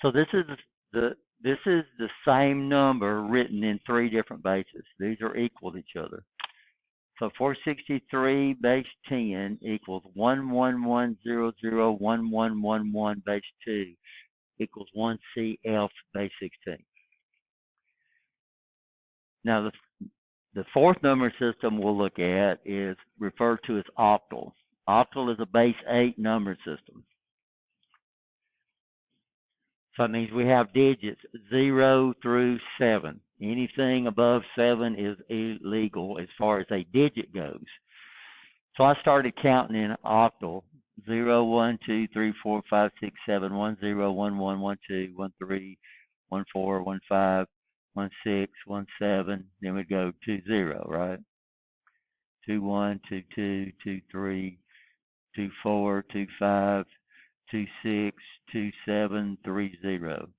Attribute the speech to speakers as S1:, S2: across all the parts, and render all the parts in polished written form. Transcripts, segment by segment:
S1: So the this is the same number written in three different bases. These are equal to each other. So 463 base 10 equals 111001111 base 2 equals 1CF base 16. Now the fourth number system we'll look at is referred to as octal. Octal is a base 8 number system. So that means we have digits 0 through 7. Anything above 7 is illegal as far as a digit goes. So I started counting in octal 0, 1, 2, 3, 4, 5, 6, 7, 1, 0, 1, 1, 1, 2, 1, 3, 1, 4, 1, 5, 1, 6, 1, 7. Then we go 2, 0, right? 2, 1, 2, 2, 2, 3, 2, 4, 2, 5, 2, 6, 2, 7, 3, 0.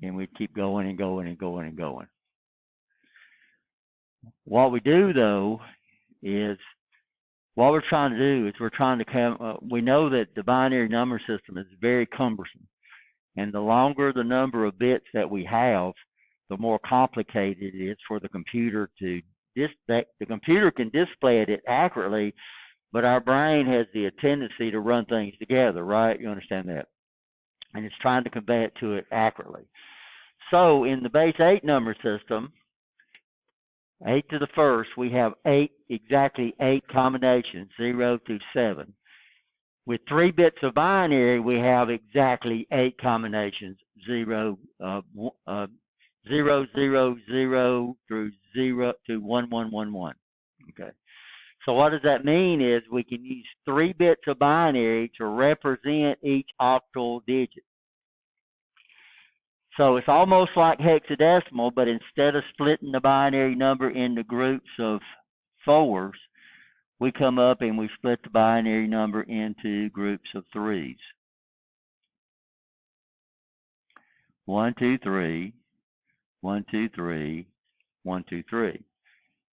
S1: And we keep going and going and going and going. What we do, though, is what we're trying to do is we're trying to come, we know that the binary number system is very cumbersome. And the longer the number of bits that we have, the more complicated it is for the computer to, the computer can display it accurately, but our brain has the tendency to run things together, right? You understand that? And it's trying to convey it to it accurately. So in the base 8 number system, 8 to the first, we have exactly 8 combinations, 0 through 7. With 3 bits of binary, we have exactly 8 combinations, 0, 0, 0, 0 through 0 to 1, 1, 1, 1. Okay. So what does that mean is we can use 3 bits of binary to represent each octal digit. So it's almost like hexadecimal, but instead of splitting the binary number into groups of 4s, we come up and we split the binary number into groups of 3s. 1, 2, 3, 1, 2, 3, 1, 2, 3.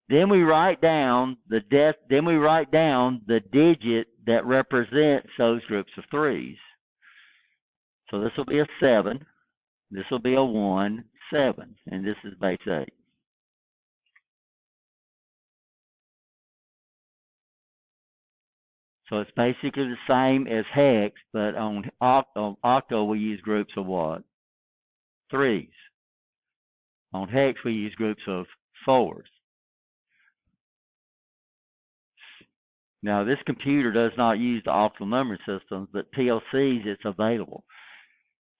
S1: Then we write down the digit that represents those groups of 3s. So this will be a 7. This will be a 1, 7, and this is base 8. So it's basically the same as hex, but on octal we use groups of what? 3s. On hex we use groups of 4s. Now this computer does not use the octal number systems, but PLCs it's available.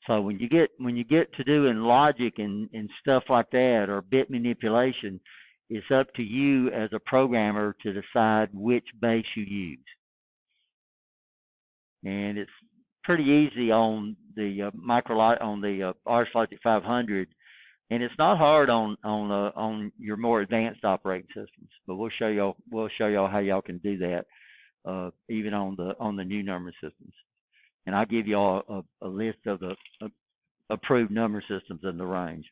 S1: So when you get to doing logic and stuff like that, or bit manipulation, it's up to you as a programmer to decide which base you use. And it's pretty easy on the Arch Logic 500, and it's not hard on your more advanced operating systems. But we'll show y'all how y'all can do that, even on the new number systems. And I'll give you all a list of the approved number systems in the range.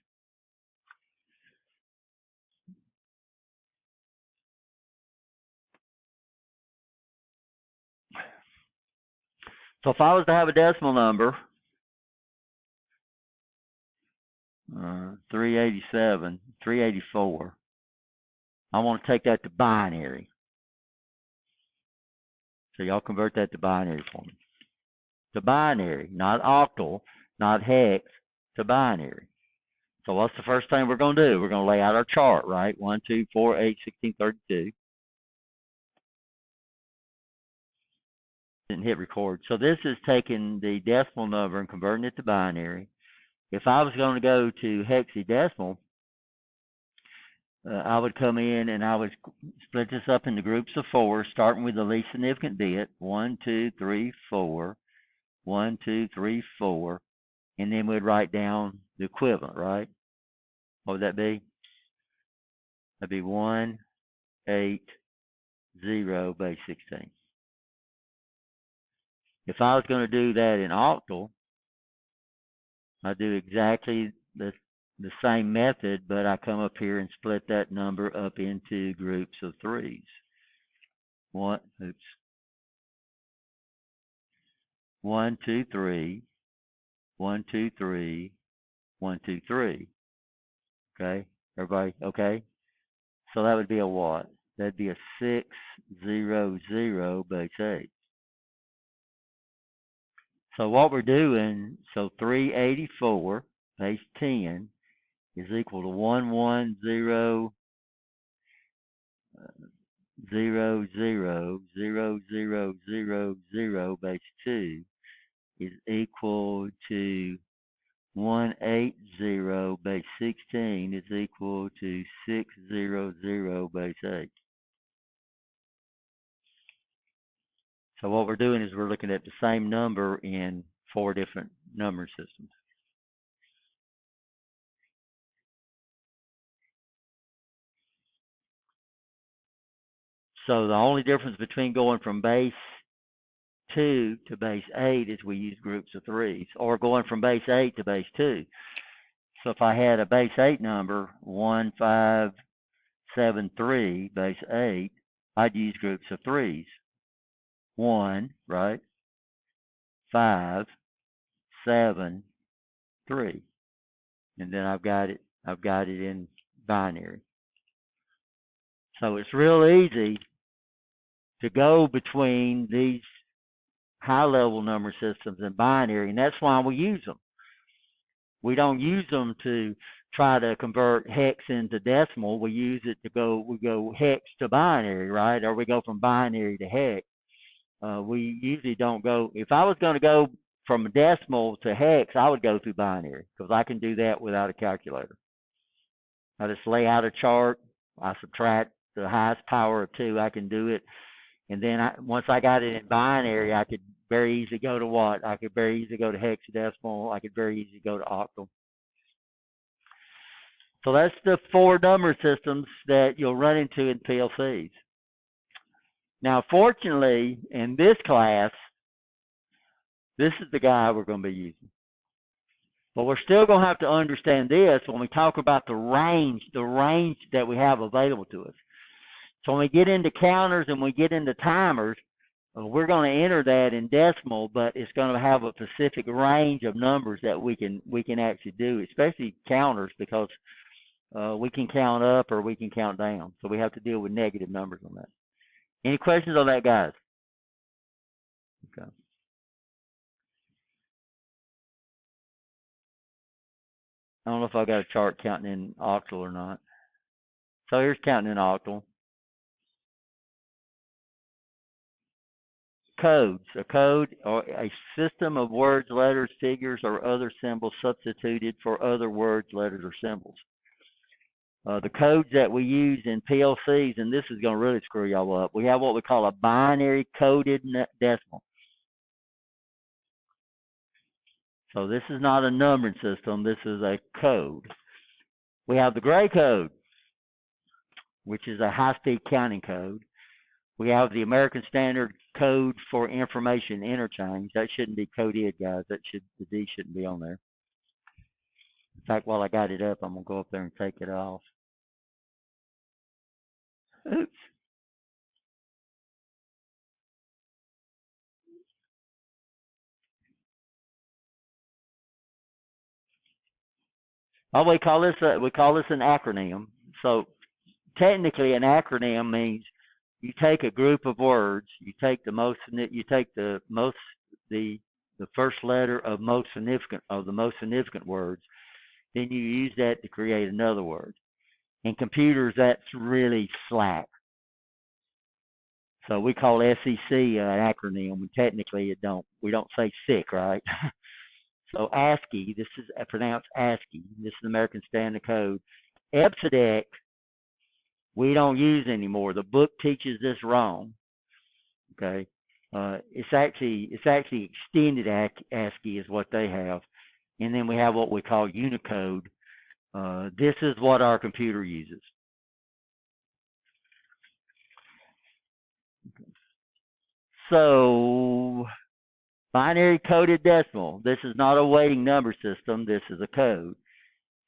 S1: So if I was to have a decimal number, 387, 384, I want to take that to binary. So y'all convert that to binary for me. To binary, not octal, not hex, to binary. So what's the first thing we're going to do? We're going to lay out our chart, right? 1, 2, 4, 8, 16, 32. And hit record. So this is taking the decimal number and converting it to binary. If I was going to go to hexadecimal, I would come in and I would split this up into groups of 4, starting with the least significant bit, 1, 2, 3, 4, 1, 2, 3, 4, and then we'd write down the equivalent, right? What would that be? That'd be 1, 8, 0, base 16. If I was going to do that in octal, I do exactly the same method, but I come up here and split that number up into groups of 3s. 1, 2, 3, 1, 2, 3, 1, 2, 3. Okay, everybody okay? So that would be a what? That'd be a 600 base 8. So what we're doing, so 384 base 10 is equal to 110 00000 base 2 is equal to 180 base 16 is equal to 600 base 8. So what we're doing is we're looking at the same number in 4 different number systems. So the only difference between going from base 2 to base 8 is we use groups of 3s, or going from base 8 to base 2. So if I had a base 8 number, 1573 base 8, I'd use groups of 3s. 1, right? 5, 7, 3. And then I've got it in binary. So it's real easy to go between these high-level number systems and binary, and that's why we use them. We don't use them to try to convert hex into decimal. We use it to we go hex to binary, right? Or we go from binary to hex. We usually don't go, if I was going to go from decimal to hex, I would go through binary, because I can do that without a calculator. I just lay out a chart, I subtract the highest power of 2, I can do it. And then once I got it in binary, I could very easily go to what? I could very easily go to hexadecimal. I could very easily go to octal. So that's the 4 number systems that you'll run into in PLCs. Now, fortunately, in this class, this is the guy we're going to be using. But we're still going to have to understand this when we talk about the range that we have available to us. So when we get into counters and we get into timers, we're going to enter that in decimal, but it's going to have a specific range of numbers that we can actually do, especially counters, because we can count up or we can count down. So we have to deal with negative numbers on that. Any questions on that, guys? Okay. I don't know if I got a chart counting in octal or not. So here's counting in octal. Codes. A code or a system of words, letters, figures, or other symbols substituted for other words, letters, or symbols. The codes that we use in PLCs, and this is going to really screw y'all up, we have what we call a binary coded decimal. So this is not a numbering system, this is a code. We have the gray code, which is a high-speed counting code. We have the American Standard Code for Information Interchange. That shouldn't be coded, guys. The D shouldn't be on there. In fact, while I got it up, I'm going to go up there and take it off. Oops. Oh, we call this an acronym. So technically, an acronym means you take a group of words, you take the first letter of the most significant words, then you use that to create another word. In computers, that's really slack. So we call SEC an acronym. Technically, we don't say SIC, right? So ASCII, this is pronounced ASCII. This is American Standard Code. EBCDIC, we don't use anymore. The book teaches this wrong. Okay, it's actually extended ASCII is what they have, and then we have what we call Unicode. This is what our computer uses. So binary coded decimal. This is not a weighting number system. This is a code.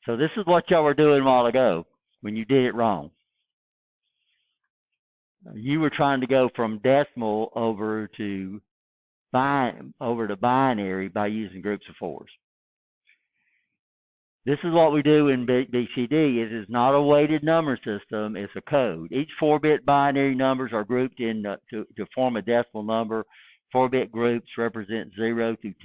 S1: So this is what y'all were doing a while ago when you did it wrong. You were trying to go from decimal over to binary by using groups of 4s. This is what we do in BCD. It is not a weighted number system. It's a code. Each 4-bit binary numbers are grouped in to form a decimal number. 4-bit groups represent 0 through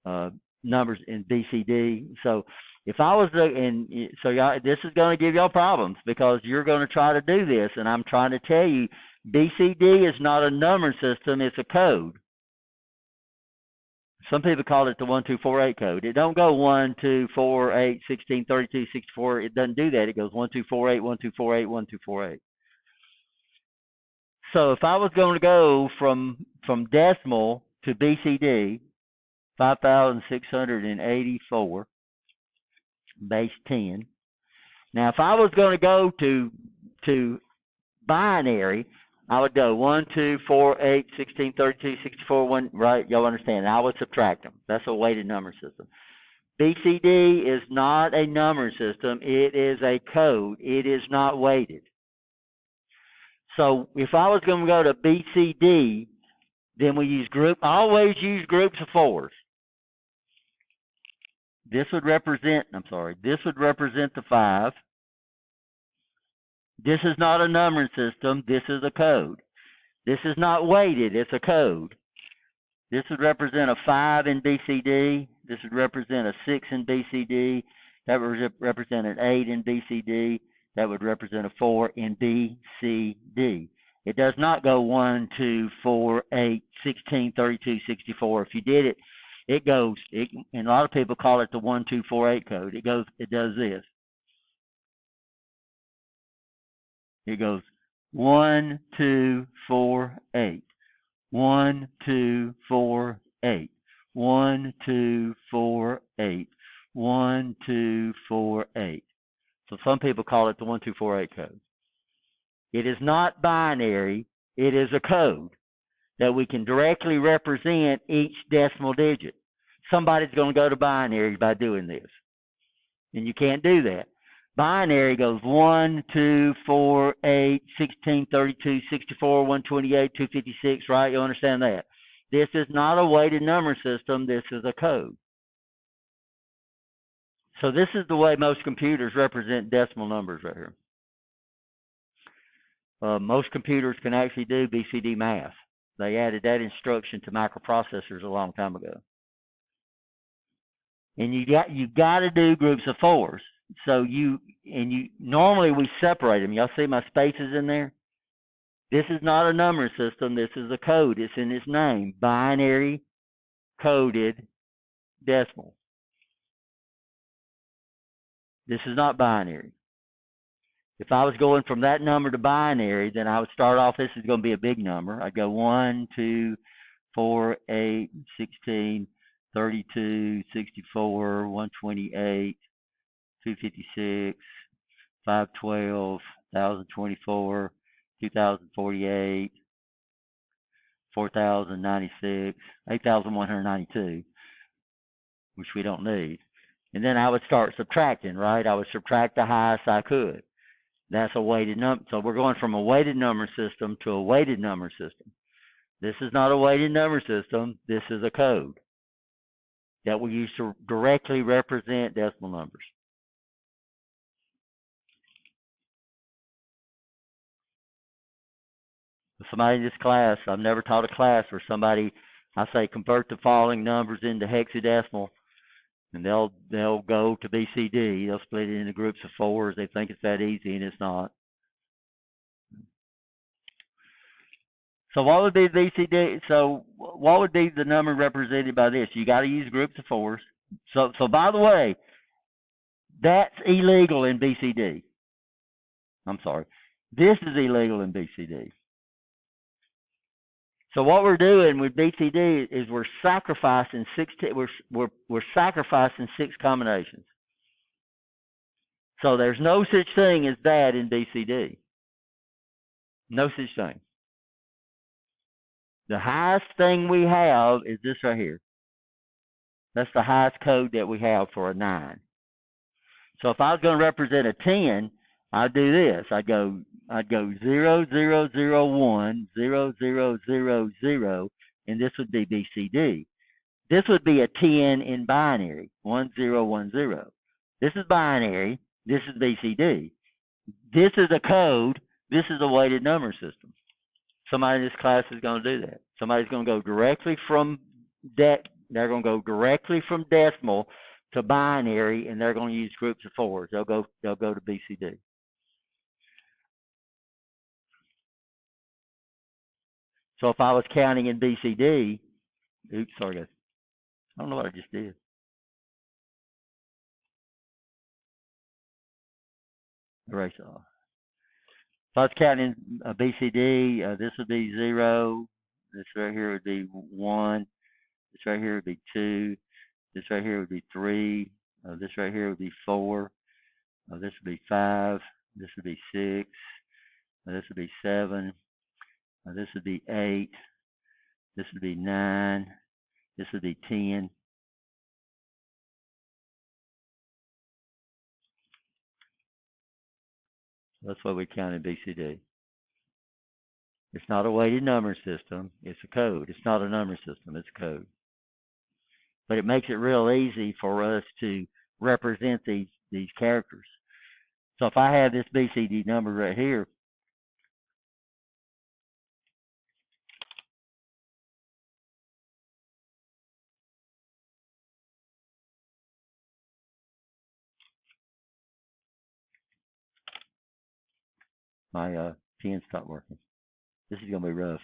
S1: 10 numbers in BCD. So if I was this is going to give y'all problems because you're going to try to do this, and I'm trying to tell you, BCD is not a number system. It's a code. Some people call it the 1, 2, 4, 8 code. It don't go 1, 2, 4, 8, 16, 32, 64. It doesn't do that. It goes 1, 2, 4, 8, 1, 2, 4, 8, 1, 2, 4, 8. So if I was going to go from decimal to BCD, 5,684 base 10. Now, if I was going to go to binary, I would go 1, 2, 4, 8, 16, 32, 64, 1, right? Y'all understand? I would subtract them. That's a weighted number system. BCD is not a number system. It is a code. It is not weighted. So if I was going to go to BCD, then we always use groups of 4s. This would represent the 5. This is not a numbering system. This is a code. This is not weighted. It's a code. This would represent a 5 in BCD. This would represent a 6 in BCD. That would represent an 8 in BCD. That would represent a 4 in BCD. It does not go 1, 2, 4, 8, 16, 32, 64. If you did it, and a lot of people call it the 1, 2, 4, 8 code. It does this. It goes 1, 2, 4, 8. 1, 2, 4, 8. 1, 2, 4, 8. 1, 2, 4, 8. So some people call it the 1, 2, 4, 8 code. It is not binary. It is a code that we can directly represent each decimal digit. Somebody's going to go to binary by doing this. And you can't do that. Binary goes 1, 2, 4, 8, 16, 32, 64, 128, 256, right? You understand that? This is not a weighted number system. This is a code. So this is the way most computers represent decimal numbers right here. Most computers can actually do BCD math. They added that instruction to microprocessors a long time ago. And you got to do groups of 4s. So normally we separate them. Y'all see my spaces in there? This is not a number system. This is a code. It's in its name. Binary coded decimal. This is not binary. If I was going from that number to binary, then I would start off, this is going to be a big number. I'd go 1, 2, 4, 8, 16, 32, 64, 128, 256, 512, 1024, 2048, 4096, 8192, which we don't need. And then I would start subtracting, right? I would subtract the highest I could. That's a weighted number. So we're going from a weighted number system to a weighted number system. This is not a weighted number system. This is a code that we use to directly represent decimal numbers. Somebody in this class, I've never taught a class where I say convert the following numbers into hexadecimal, and they'll go to BCD. They'll split it into groups of 4s. They think it's that easy, and it's not. So what would be BCD? So what would be the number represented by this? You got to use groups of 4s. So by the way, that's illegal in BCD. I'm sorry. This is illegal in BCD. So what we're doing with BCD is we're sacrificing we're sacrificing 6 combinations. So there's no such thing as that in BCD. No such thing. The highest thing we have is this right here. That's the highest code that we have for a 9. So if I was going to represent a 10, I'd do this. I'd go 0, 0, 0, 1, 0, 0, 0, 0, and this would be BCD. This would be a 10 in binary, 1010. This is binary. This is BCD. This is a code. This is a weighted number system. Somebody in this class is going to do that. Somebody's going to go directly from they're going to go directly from decimal to binary, and they're going to use groups of fours. They'll go to BCD. So if I was counting in BCD, oops, sorry guys, I don't know what I just did. Erase it off. If I was counting BCD, this would be 0. This right here would be 1. This right here would be 2. This right here would be 3. This right here would be 4. This would be 5. This would be 6. This would be 7. This would be 8. This would be 9. This would be 10. That's why we counted BCD. It's not a weighted number system. It's a code. It's not a number system. It's a code. But it makes it real easy for us to represent these characters. So if I have this BCD number right here, my pen stopped working. This is going to be rough.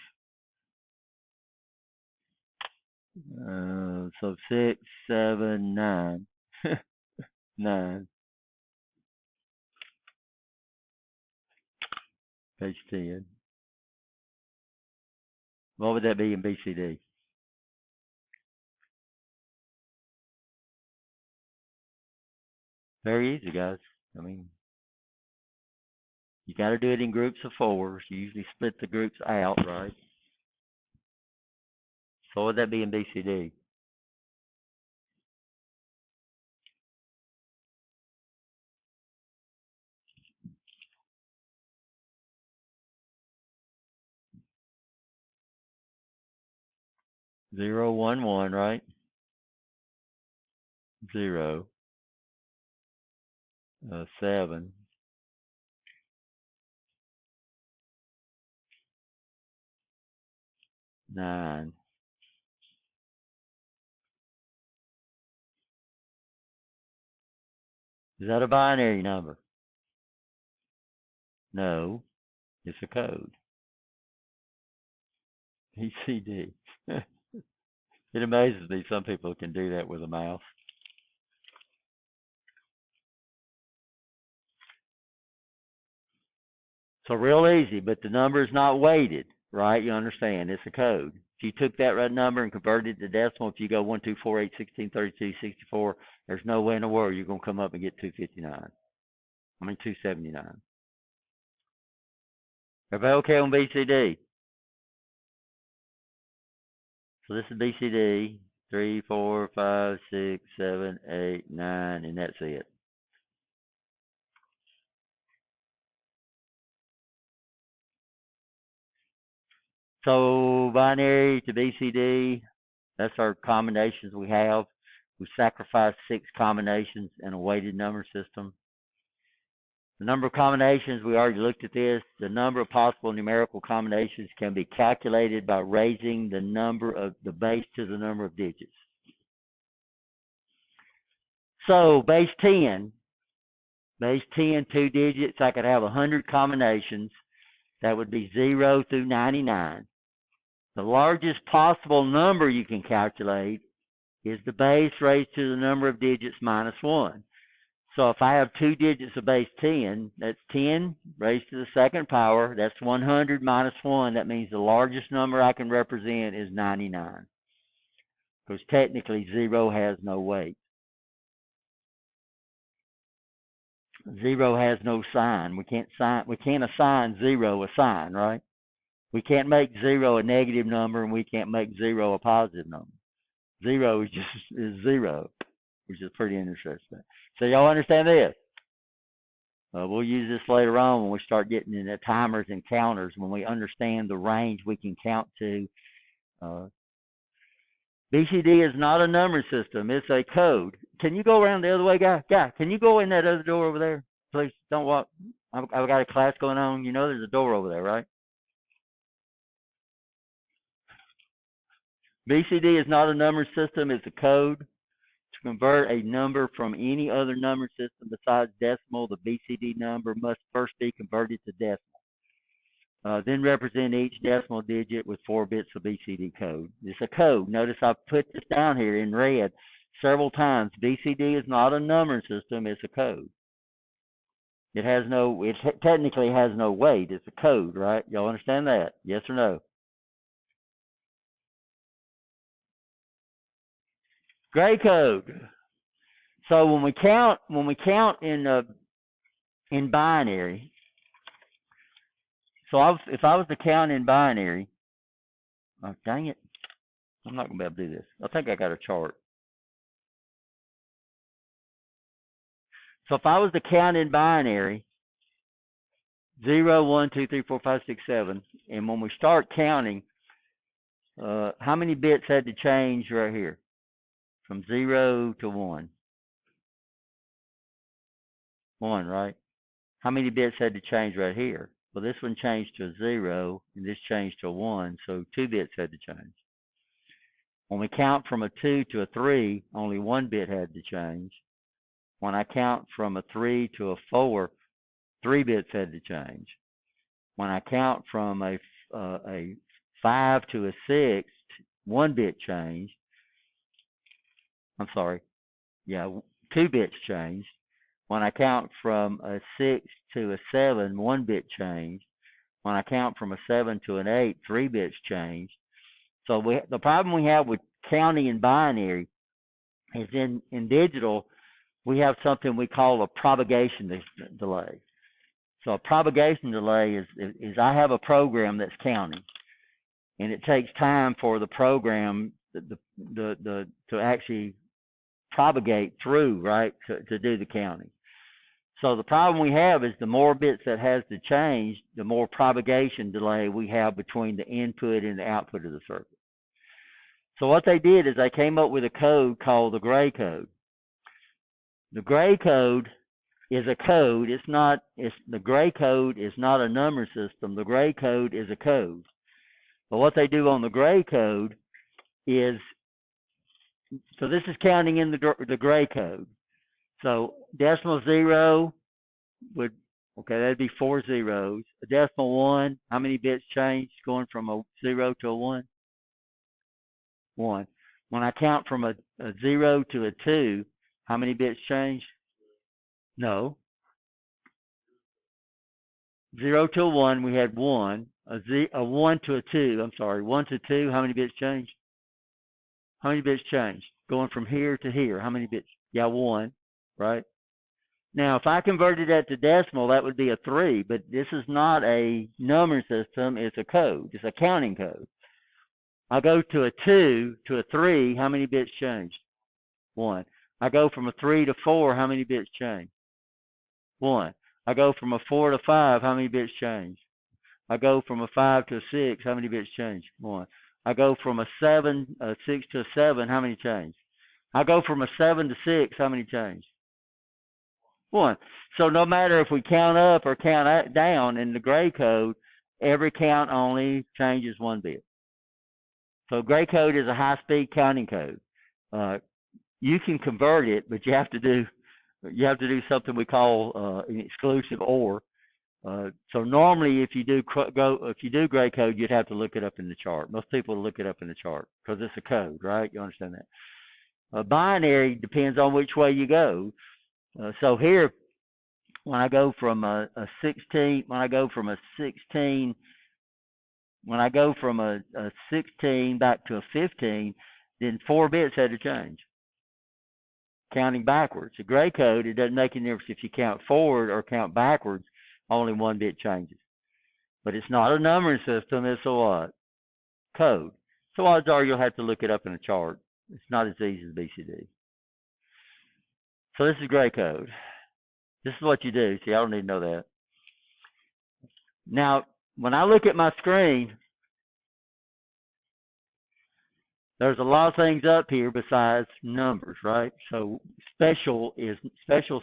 S1: So 6, 7, 9. 9. Page 10. What would that be in BCD? Very easy, guys. I mean, you got to do it in groups of fours. You usually split the groups out, right? So what would that be in BCD? Zero, 1, 1, right? 0, 7, 9. Is that a binary number? No, it's a code. BCD. It amazes me some people can do that with a mouse. So real easy, but the number is not weighted, right? You understand? It's a code. If you took that right number and converted it to decimal, if you go 1, 2, 4, 8, 16, 32, 64, there's no way in the world you're going to come up and get 259. 279. Everybody okay on BCD? So this is BCD, 3, 4, 5, 6, 7, 8, 9, and that's it. So binary to BCD, that's our combinations we have. We sacrificed 6 combinations in a weighted number system. The number of combinations, we already looked at this. The number of possible numerical combinations can be calculated by raising the number of the base to the number of digits. So base 10, 2 digits, I could have 100 combinations. That would be 0 through 99. The largest possible number you can calculate is the base raised to the number of digits minus 1. So if I have 2 digits of base 10, that's 10 raised to the second power. That's 100 minus 1. That means the largest number I can represent is 99. Because technically 0 has no weight. 0 has no sign. We can't assign 0 a sign, right? We can't make 0 a negative number, and we can't make 0 a positive number. 0 is just 0, which is pretty interesting. So y'all understand this? We'll use this later on when we start getting into timers and counters, when we understand the range we can count to. BCD is not a number system. It's a code. Can you go around the other way, guy? Guy, can you go in that other door over there? Please don't walk. I've got a class going on. You know there's a door over there, right? BCD is not a number system. It's a code. To convert a number from any other number system besides decimal, the BCD number must first be converted to decimal. Then represent each decimal digit with 4 bits of BCD code. It's a code. Notice I've put this down here in red several times. BCD is not a number system. It's a code. It technically has no weight. It's a code, right? Y'all understand that? Yes or no? Gray code. So when we count in binary, so if I was to count in binary, oh, dang it, I'm not gonna be able to do this. I think I got a chart. So if I was to count in binary, 0, 1, 2, 3, 4, 5, 6, 7, and when we start counting, how many bits had to change right here? From 0 to 1. 1, right? How many bits had to change right here? Well, this one changed to a 0, and this changed to a 1, so 2 bits had to change. When we count from a 2 to a 3, only 1 bit had to change. When I count from a 3 to a 4, 3 bits had to change. When I count from a 5 to a 6, 1 bit changed. I'm sorry. Yeah, 2 bits changed. When I count from a 6 to a 7, 1 bit changed. When I count from a 7 to an 8, 3 bits changed. So the problem we have with counting in binary is in digital, we have something we call a propagation delay. So a propagation delay is I have a program that's counting, and it takes time for the program to actually propagate through, right, to do the counting. So the problem we have is the more bits that has to change, the more propagation delay we have between the input and the output of the circuit. So what they did is they came up with a code called the gray code. The gray code is a code. The gray code is not a number system. The gray code is a code. But what they do on the gray code is, so this is counting in the gray code. So decimal 0 would, okay, that'd be 4 zeros. A decimal 1, how many bits changed going from a 0 to a 1? 1. When I count from a 0 to a 2, how many bits changed? No. 0 to a 1, we had 1. A 1 to a 2, I'm sorry, 1 to 2, how many bits changed? How many bits changed? Going from here to here, how many bits? Yeah, 1, right? Now, if I converted that to decimal, that would be a 3, but this is not a number system, it's a code. It's a counting code. I go to a 2 to a 3, how many bits changed? 1. I go from a 3 to 4, how many bits changed? 1. I go from a 4 to 5, how many bits changed? I go from a 5 to a 6, how many bits changed? 1. I go from a 6 to a 7, how many changed? I go from a 7 to 6, how many changed? 1. So no matter if we count up or count down in the gray code, every count only changes 1 bit. So gray code is a high-speed counting code. You can convert it, but you have to do something we call an exclusive OR. So normally, if you do gray code, you'd have to look it up in the chart. Most people look it up in the chart because it's a code, right? You understand that? Binary depends on which way you go. So here, when I go from a 16 back to a 15, then 4 bits had to change. Counting backwards. The gray code, it doesn't make any difference if you count forward or count backwards, only 1 bit changes. But it's not a numbering system, it's a what? Code. So odds are you'll have to look it up in a chart. It's not as easy as BCD. So this is gray code. This is what you do. See, I don't need to know that. Now, when I look at my screen, There's a lot of things up here besides numbers, right? So special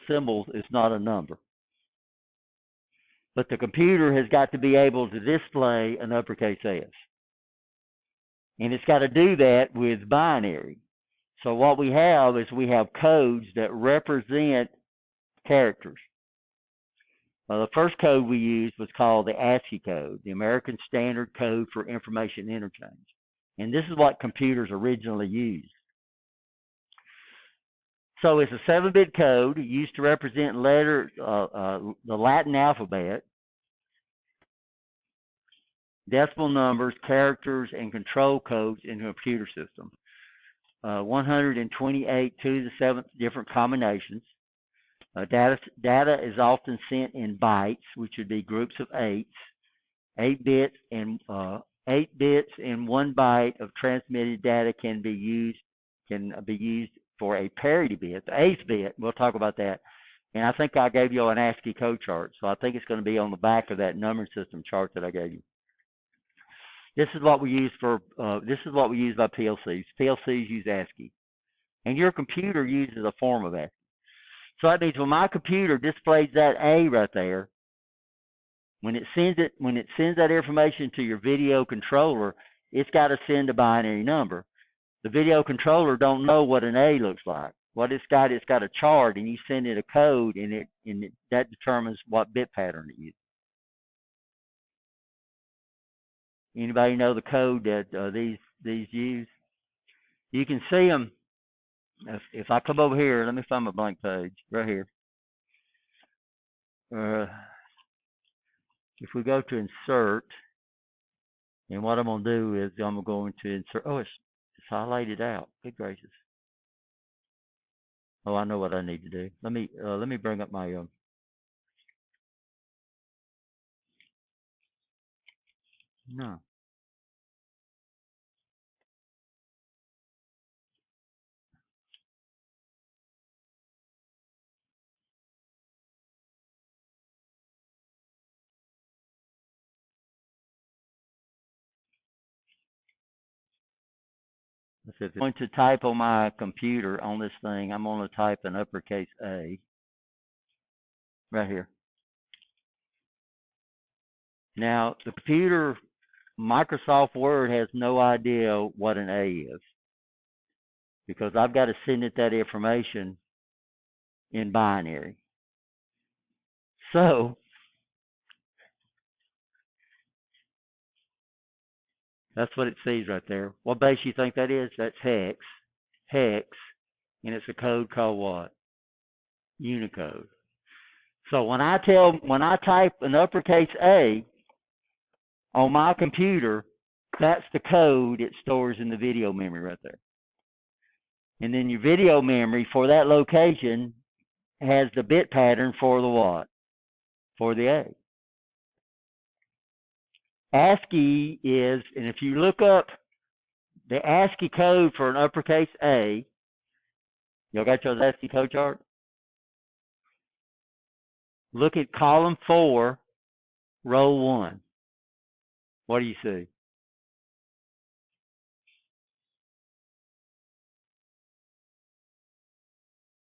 S1: symbols is not a number. But the computer has got to be able to display an uppercase S. And it's got to do that with binary. So what we have is we have codes that represent characters. The first code we used was called the ASCII code, the American Standard Code for Information Interchange. And this is what computers originally used. So it's a 7-bit code used to represent letters, the Latin alphabet, decimal numbers, characters, and control codes in a computer system. 128 to the 7th different combinations. Data is often sent in bytes, which would be groups of 8s. 8 bits and 8 bits in 1 byte of transmitted data can be used for a parity bit. The 8th bit, we'll talk about that. And I think I gave you an ASCII code chart, so I think it's going to be on the back of that numbering system chart that I gave you. This is what we use for. This is what we use by PLCs. PLCs use ASCII, and your computer uses a form of ASCII. So that means when my computer displays that A right there, when it sends that information to your video controller, it's got to send a binary number. The video controller don't know what an A looks like. What it's got a chart, and you send it a code, and that determines what bit pattern it uses. Anybody know the code that these use? You can see them. If I come over here, let me find my blank page right here. If we go to insert, and what I'm going to do is I'm going to insert. Oh, it's highlighted out. Good gracious. Oh, I know what I need to do. Let me bring up my no. If I'm going to type on my computer on this thing, I'm going to type an uppercase A right here. Now, the computer, Microsoft Word has no idea what an A is because I've got to send it that information in binary. So, that's what it sees right there. What base you think that is? That's hex. Hex. And it's a code called what? Unicode. So when I type an uppercase A on my computer, that's the code it stores in the video memory right there. And then your video memory for that location has the bit pattern for the what? For the A. ASCII is, and if you look up the ASCII code for an uppercase A, y'all got your ASCII code chart? Look at column 4, row 1. What do you see?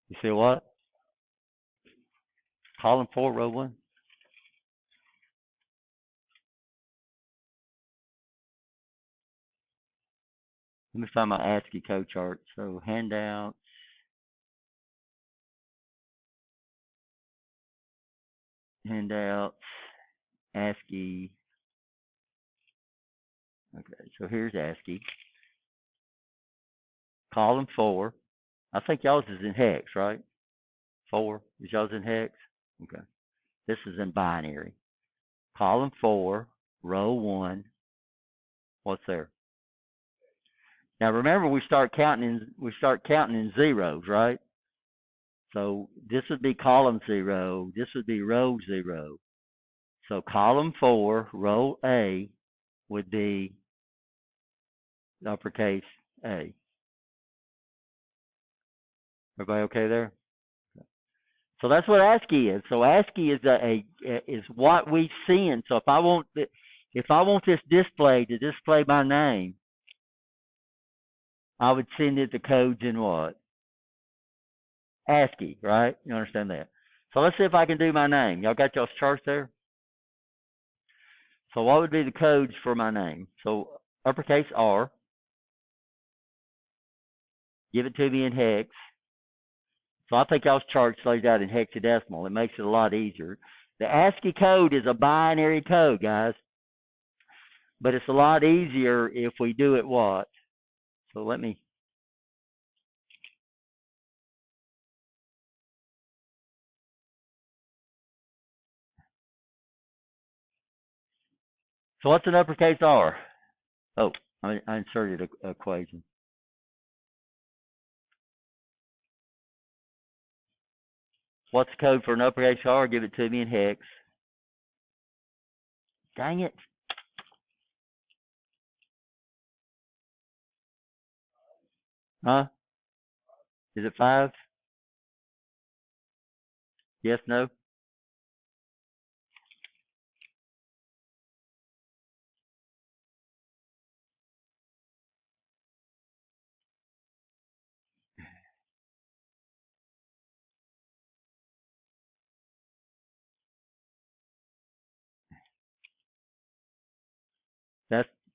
S1: You see what? Column 4, row 1. Let me find my ASCII code chart. So handouts. Handouts. ASCII. Okay, so here's ASCII. Column 4. I think y'all's is in hex, right? 4. Is y'all's in hex? Okay. This is in binary. Column 4, row 1. What's there? Now remember, we start counting in zeros, right? So this would be column 0. This would be row 0. So column 4, row A, would be uppercase A. Everybody okay there? So that's what ASCII is. So ASCII is what we send. So if I want this display to display my name, I would send it the codes in what? ASCII, right? You understand that? So let's see if I can do my name. Y'all got y'all's charts there? So what would be the codes for my name? So uppercase R, give it to me in hex. So I think y'all's charts laid out in hexadecimal. It makes it a lot easier. The ASCII code is a binary code, guys. But it's a lot easier if we do it what? So let me. So what's an uppercase R? Oh, I inserted an equation. What's the code for an uppercase R? Give it to me in hex. Dang it. Huh? Is it 5? Yes, no?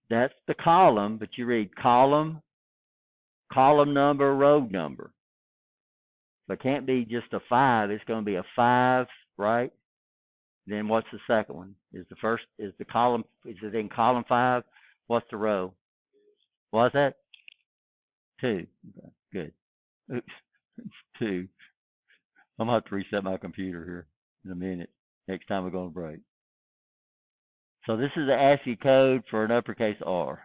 S1: That's the column, but you read column, column number, row number. So it can't be just a 5. It's going to be a 5, right? Then what's the second one? Is the column, is it in column 5? What's the row? What's that? 2. Okay, good. Oops, it's 2. I'm going to have to reset my computer here in a minute. Next time we're going to break. So this is the ASCII code for an uppercase R.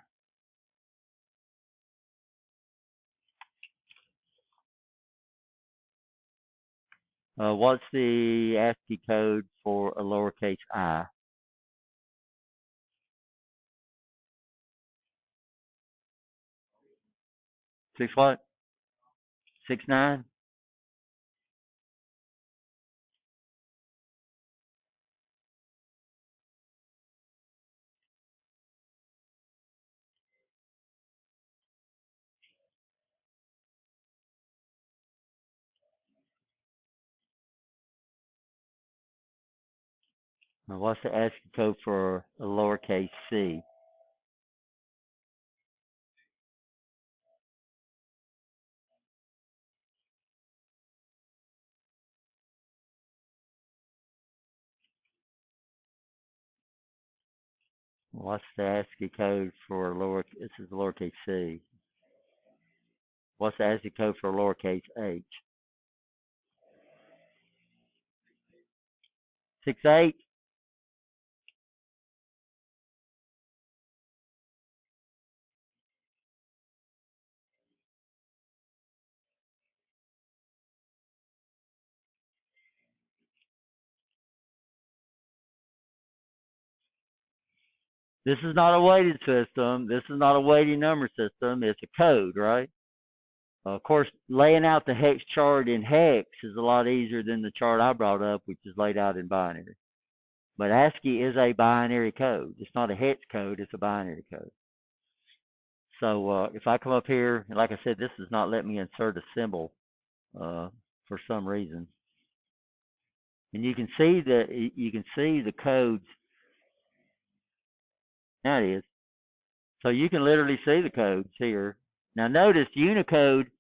S1: What's the ASCII code for a lowercase I? 6 what? 6 9? What's the ASCII code for a lowercase c? What's the ASCII code for this is lowercase c. What's the ASCII code for lowercase h? 6 8? This is not a weighted system. This is not a weighted number system. It's a code, right? Of course, laying out the hex chart in hex is a lot easier than the chart I brought up, which is laid out in binary. But ASCII is a binary code. It's not a hex code. It's a binary code. So if I come up here, and like I said, this does not let me insert a symbol for some reason. And you can see the codes. Now it is. So you can literally see the codes here. Now notice Unicode,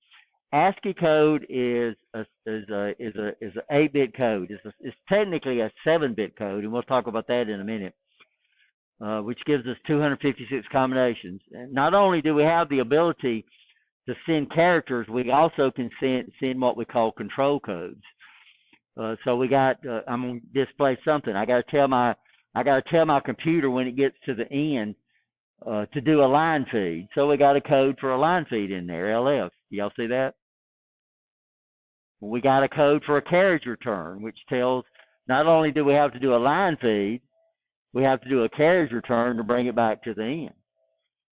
S1: ASCII code is a 8-bit code. It's technically a 7-bit code, and we'll talk about that in a minute, which gives us 256 combinations. And not only do we have the ability to send characters, we also can send what we call control codes. So we got. I'm gonna display something. I got to tell my computer when it gets to the end to do a line feed. So we got a code for a line feed in there, LF. Y'all see that? We got a code for a carriage return, which tells not only do we have to do a line feed, we have to do a carriage return to bring it back to the end.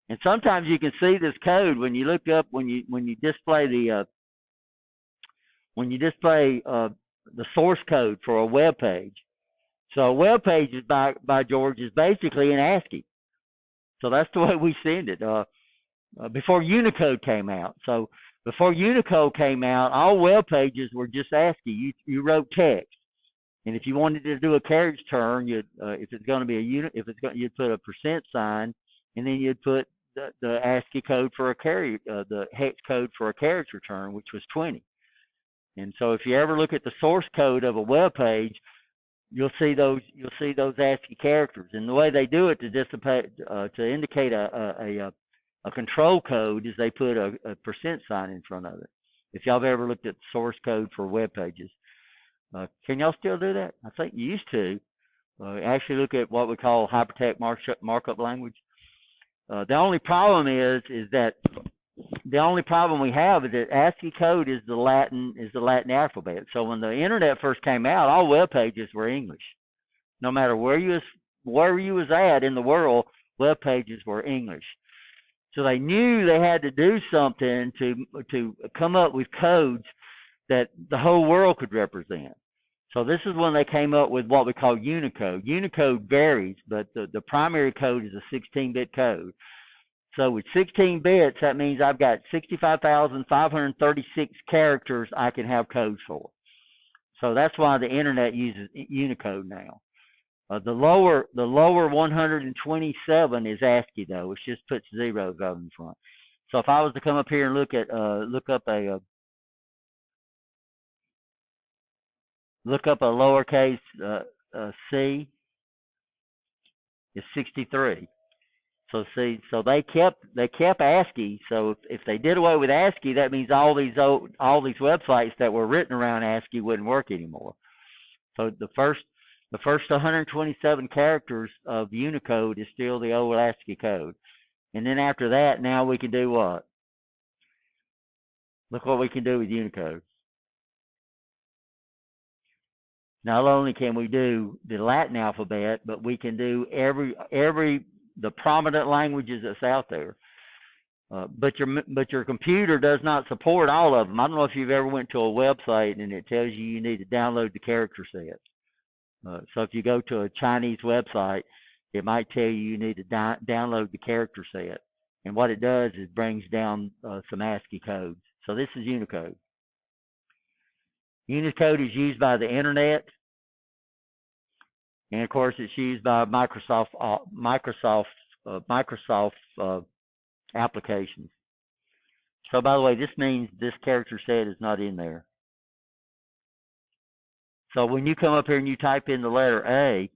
S1: And sometimes you can see this code when you look up when you display the source code for a web page. So a web page is by George is basically in ASCII. So that's the way we send it. before Unicode came out. So before Unicode came out, all web pages were just ASCII. You wrote text, and if you wanted to do a carriage turn, you'd if it's going to be a unit, you'd put a percent sign, and then you'd put the ASCII code for a carriage, the hex code for a carriage return, which was 20. And so if you ever look at the source code of a web page, you'll see those ASCII characters. And the way they do it to indicate a control code is they put a percent sign in front of it. If y'all have ever looked at the source code for web pages, can y'all still do that? I think you used to. Actually look at what we call hypertext markup language. The only problem is that the only problem we have is that ASCII code is the Latin alphabet. So when the internet first came out, all web pages were English. No matter where you was at in the world, web pages were English. So they knew they had to do something to come up with codes that the whole world could represent. So this is when they came up with what we call Unicode. Unicode varies, but the primary code is a 16-bit code. So with 16 bits, that means I've got 65,536 characters I can have codes for. So that's why the internet uses Unicode now. The lower 127 is ASCII though, which just puts zeros out in front. So if I was to come up here and look up a lowercase c, it's 63. So see, so they kept ASCII. So if they did away with ASCII, that means all these websites that were written around ASCII wouldn't work anymore. So the first 127 characters of Unicode is still the old ASCII code. And then after that, now we can do what? Look what we can do with Unicode. Not only can we do the Latin alphabet, but we can do the prominent languages that's out there. But your computer does not support all of them. I don't know if you've ever went to a website and it tells you need to download the character set. So if you go to a Chinese website, it might tell you need to download the character set. And what it does is brings down some ASCII codes. So this is Unicode. Unicode is used by the internet, and of course it's used by Microsoft applications. So by the way, this means this character set is not in there. So when you come up here and you type in the letter A,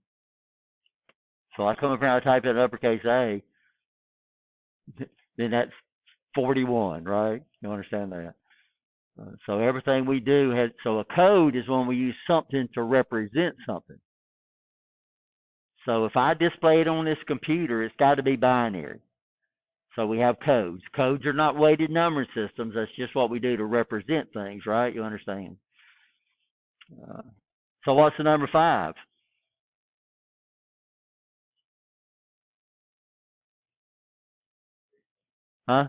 S1: so I come up here and I type in uppercase A, then that's 41, right? You understand that? So everything we do has, so a code is when we use something to represent something. So if I display it on this computer, it's got to be binary. So we have codes. Codes are not weighted numbering systems. That's just what we do to represent things, right? You understand? So what's the number 5? Huh?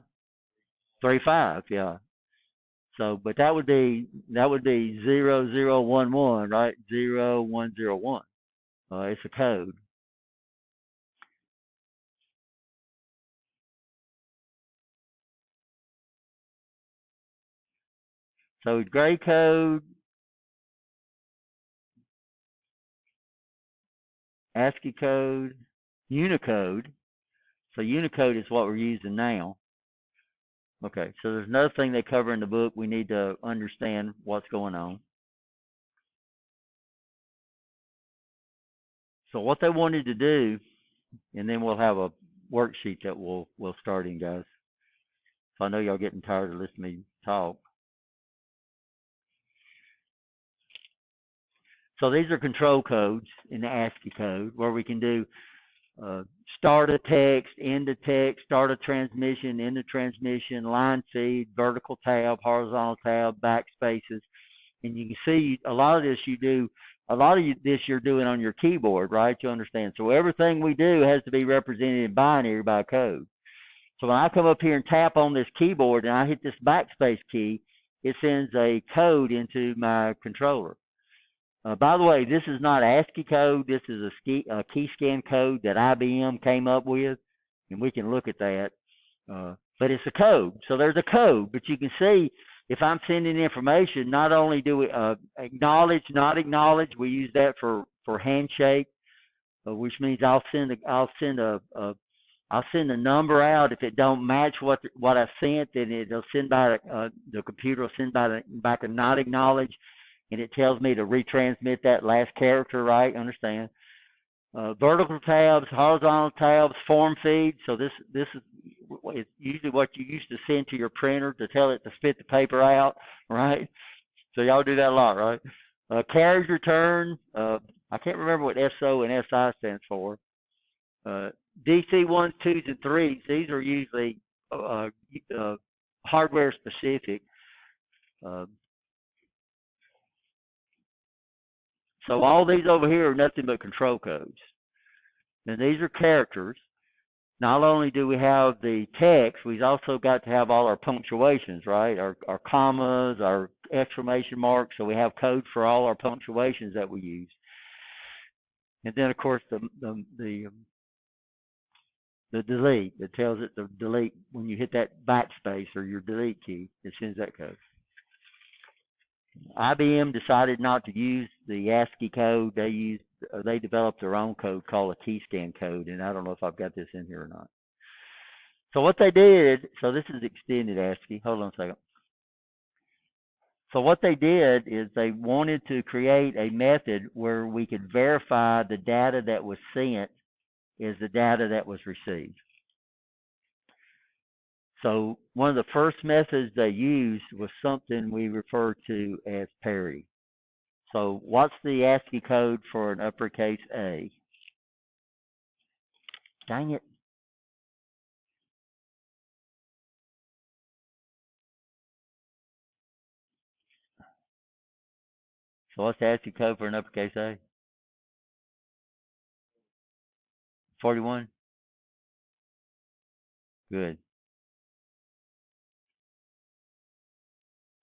S1: 35, yeah. So, but that would be 0011, right? 0101. It's a code. So gray code, ASCII code, Unicode. So Unicode is what we're using now. Okay, so there's another thing they cover in the book. We need to understand what's going on. So what they wanted to do, and then we'll have a worksheet that we'll start in, guys. So I know y'all getting tired of listening to me talk. So these are control codes in the ASCII code where we can do start a text, end a text, start a transmission, end a transmission, line feed, vertical tab, horizontal tab, backspaces. And you can see a lot of this you're doing on your keyboard, right? You understand? So everything we do has to be represented in binary by code. So when I come up here and tap on this keyboard and I hit this backspace key, it sends a code into my controller. By the way, this is not ASCII code. This is a key scan code that IBM came up with, and we can look at that. but it's a code. So there's a code, but you can see if I'm sending information, not only do we acknowledge, not acknowledge, we use that for handshake, which means I'll send a number out. If it don't match what I sent, then it'll send back the computer will send back a not acknowledge, and it tells me to retransmit that last character, right? Understand? Vertical tabs, horizontal tabs, form feed. So this is usually what you used to send to your printer to tell it to spit the paper out, right? So y'all do that a lot, right? Carriage return. I can't remember what SO and SI stands for. DC 1s, 2s, and 3s. These are usually hardware specific. So all these over here are nothing but control codes. And these are characters. Not only do we have the text, we've also got to have all our punctuations, right? Our commas, our exclamation marks. So we have code for all our punctuations that we use. And then, of course, the delete. It tells it to delete when you hit that backspace or your delete key. It sends that code. IBM decided not to use the ASCII code. They developed their own code called a key scan code, and I don't know if I've got this in here or not. So what they did, so this is extended ASCII. Hold on a second. So what they did is they wanted to create a method where we could verify the data that was sent is the data that was received. So one of the first methods they used was something we refer to as parity. So what's the ASCII code for an uppercase A? Dang it. So what's the ASCII code for an uppercase A? 41? Good.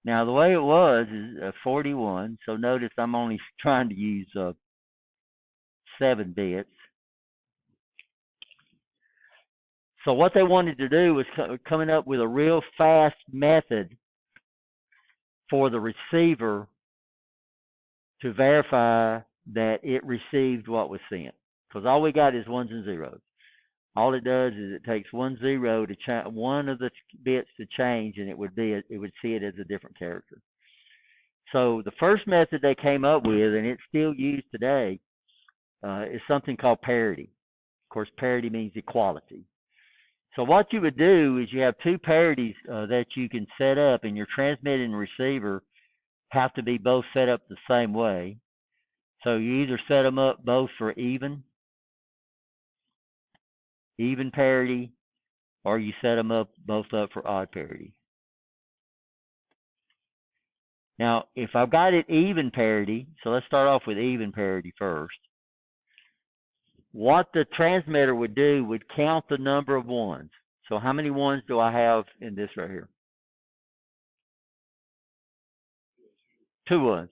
S1: Now, the way it was is 41. So notice I'm only trying to use 7 bits. So what they wanted to do was coming up with a real fast method for the receiver to verify that it received what was sent. Because all we got is ones and zeros. All it does is it takes 1 0 to change one of the bits to change, and it would see it as a different character. So the first method they came up with, and it's still used today, is something called parity. Of course, parity means equality. So what you would do is you have two parities that you can set up, and your transmitter and receiver have to be both set up the same way. So you either set them up both for even parity, or you set them up both up for odd parity. Now, if I've got it even parity, so let's start off with even parity first. What the transmitter would do would count the number of ones. So how many ones do I have in this right here? 2 ones.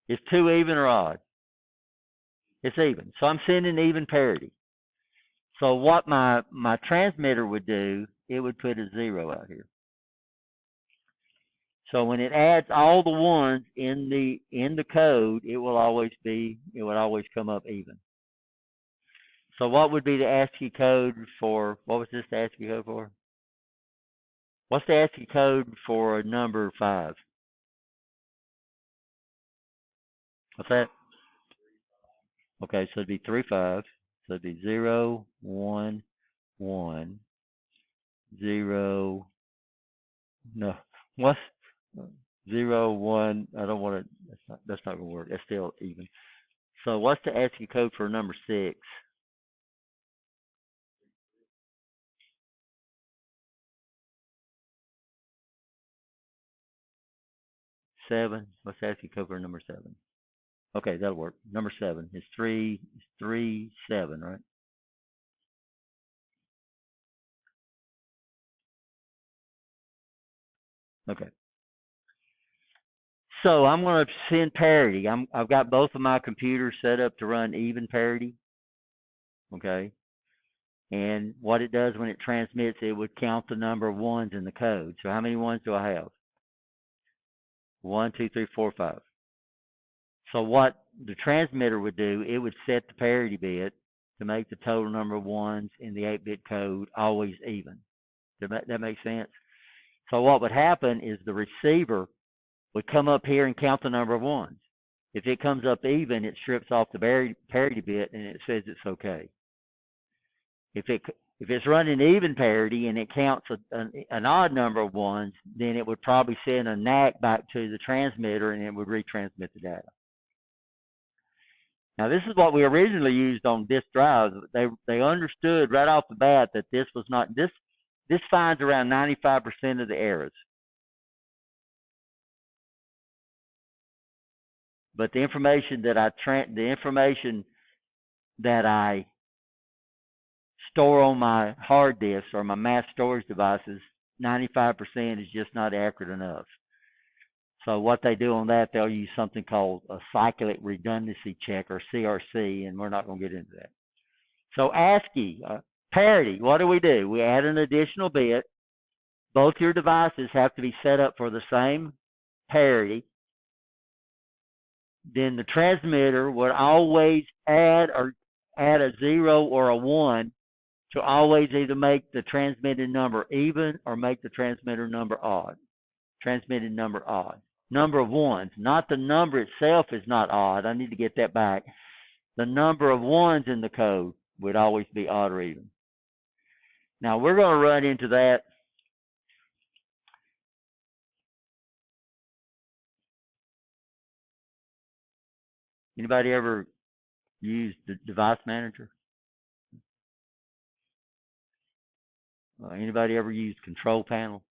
S1: Is 2 even or odd? It's even. So I'm sending even parity. So what my transmitter would do, it would put a 0 out here. So when it adds all the ones in the code, it would always come up even. So what would be the ASCII code for, what was this the ASCII code for? What's the ASCII code for number 5? What's that? Okay, so it'd be 3 5. So it'd be 0 1 1 0. No, what's 0 1? I don't want to. That's not gonna work. That's still even. So what's the ASCII code for number 6? 7. What's the ASCII code for number 7? Okay, that'll work. Number 7 is 3 7, right? Okay. So I'm going to send parity. I've got both of my computers set up to run even parity. Okay. And what it does when it transmits, it would count the number of ones in the code. So how many ones do I have? 1, 2, 3, 4, 5. So what the transmitter would do, it would set the parity bit to make the total number of ones in the 8-bit code always even. Does that make sense? So what would happen is the receiver would come up here and count the number of ones. If it comes up even, it strips off the parity bit and it says it's okay. If it's running even parity and it counts an odd number of ones, then it would probably send a NAC back to the transmitter and it would retransmit the data. Now, this is what we originally used on disk drives. They understood right off the bat that this was not this finds around 95% of the errors. But the information that I store on my hard disks or my mass storage devices, 95% is just not accurate enough. So what they do on that, they'll use something called a cyclic redundancy check, or CRC, and we're not going to get into that. So ASCII, parity, what do? We add an additional bit. Both your devices have to be set up for the same parity. Then the transmitter would always add a 0 or a 1 to always either make the transmitted number even or make the transmitted number odd. Number of ones, not the number itself is not odd. I need to get that back. The number of ones in the code would always be odd or even. Now we're going to run into that. Anybody ever used the device manager? Anybody ever used control panel?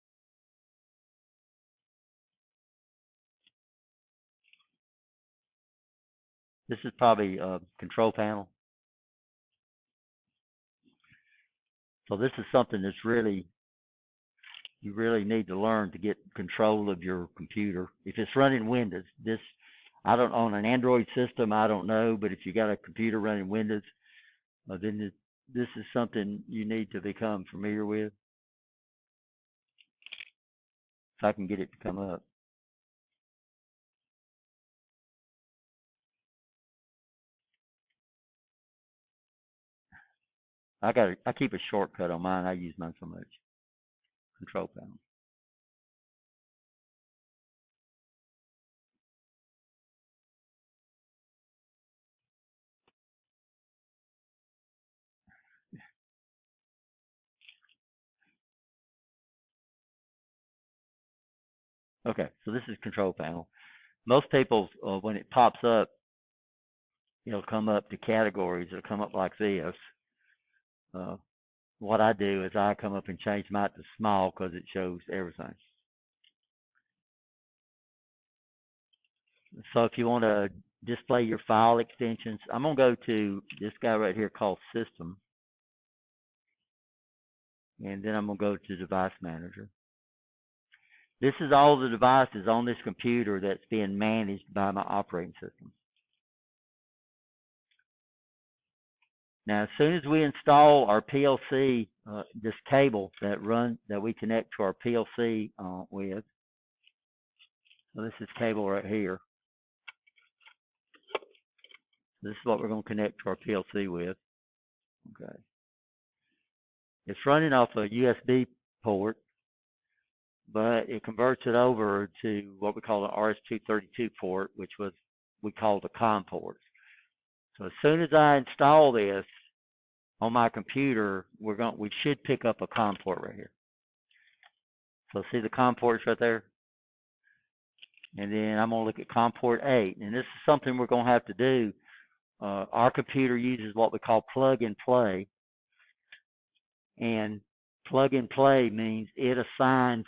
S1: This is probably a control panel. So this is something that's you really need to learn to get control of your computer. If it's running Windows, I don't own an Android system, I don't know, but if you got a computer running Windows, then this is something you need to become familiar with. If I can get it to come up. I keep a shortcut on mine. I use mine so much. Control panel. Okay, so this is control panel. Most people, when it pops up, it'll come up to categories. It'll come up like this. What I do is I come up and change mine to small because it shows everything. So if you want to display your file extensions, I'm going to go to this guy right here called System. And then I'm going to go to Device Manager. This is all the devices on this computer that's being managed by my operating system. Now, as soon as we install our PLC, this cable that we connect to our PLC with, so this is cable right here. This is what we're going to connect to our PLC with. Okay. It's running off a USB port, but it converts it over to what we call an RS-232 port, which we call the COM port. So as soon as I install this on my computer, we should pick up a COM port right here. So see the COM ports right there? And then I'm going to look at COM port 8. And this is something we're going to have to do. Our computer uses what we call plug and play. And plug and play means it assigns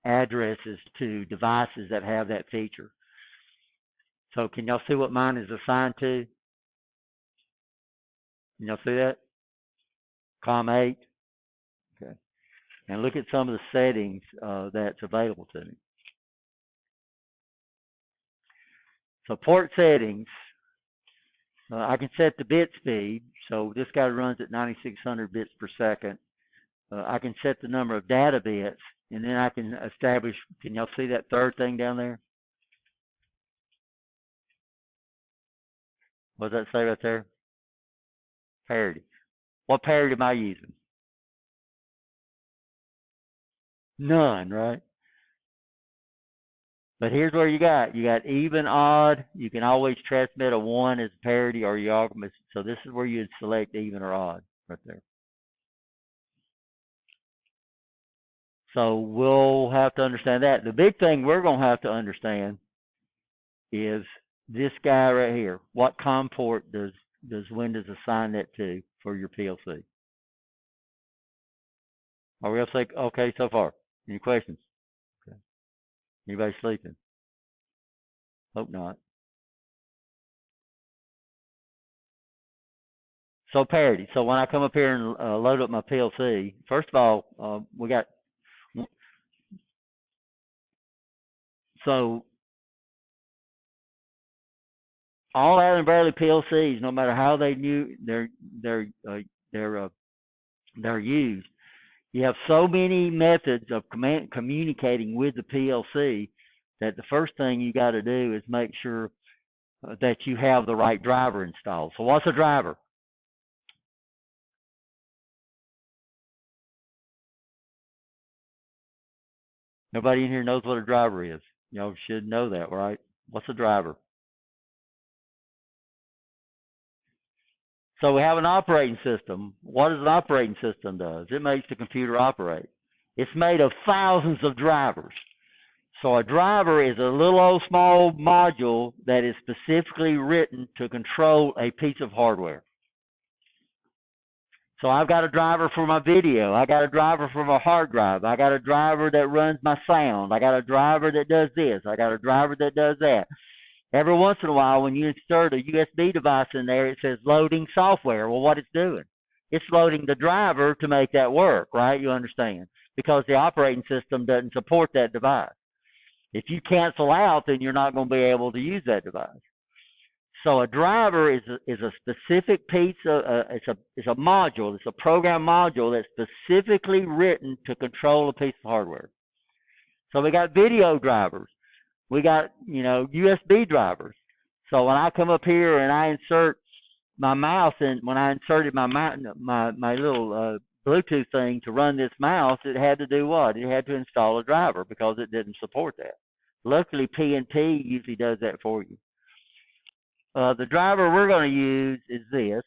S1: addresses to devices that have that feature. So can y'all see what mine is assigned to? Can y'all see that? COM 8. Okay. And look at some of the settings that's available to me. So port settings, I can set the bit speed. So this guy runs at 9600 bits per second. I can set the number of data bits, and then I can establish, can y'all see that third thing down there? What does that say right there? Parity. What parity am I using? None, right? But here's where you got even, odd. You can always transmit a 1 as parity or you augment. So this is where you'd select even or odd right there. So we'll have to understand that. The big thing we're going to have to understand is this guy right here. What COM port does Windows assign that to for your PLC? Are we okay so far? Any questions? Okay. Anybody sleeping? Hope not. So parity. So when I come up here and load up my PLC, first of all, we got, so all Allen Bradley PLCs, no matter how they're used, you have so many methods of communicating with the PLC that the first thing you got to do is make sure that you have the right driver installed. So what's a driver? Nobody in here knows what a driver is. Y'all should know that, right? What's a driver? So we have an operating system. What does an operating system do? It makes the computer operate. It's made of thousands of drivers. So a driver is a little old small module that is specifically written to control a piece of hardware. So I've got a driver for my video. I got a driver for my hard drive. I got a driver that runs my sound. I got a driver that does this. I got a driver that does that. Every once in a while, when you insert a USB device in there, it says loading software. Well, what it's doing? It's loading the driver to make that work, right? You understand? Because the operating system doesn't support that device. If you cancel out, then you're not going to be able to use that device. So a driver is a specific piece of it's a module. It's a program module that's specifically written to control a piece of hardware. So we got video drivers. We got, USB drivers. So when I come up here and I insert my mouse, and when I inserted my little Bluetooth thing to run this mouse, it had to do what? It had to install a driver because it didn't support that. Luckily, PNT usually does that for you. The driver we're going to use is this.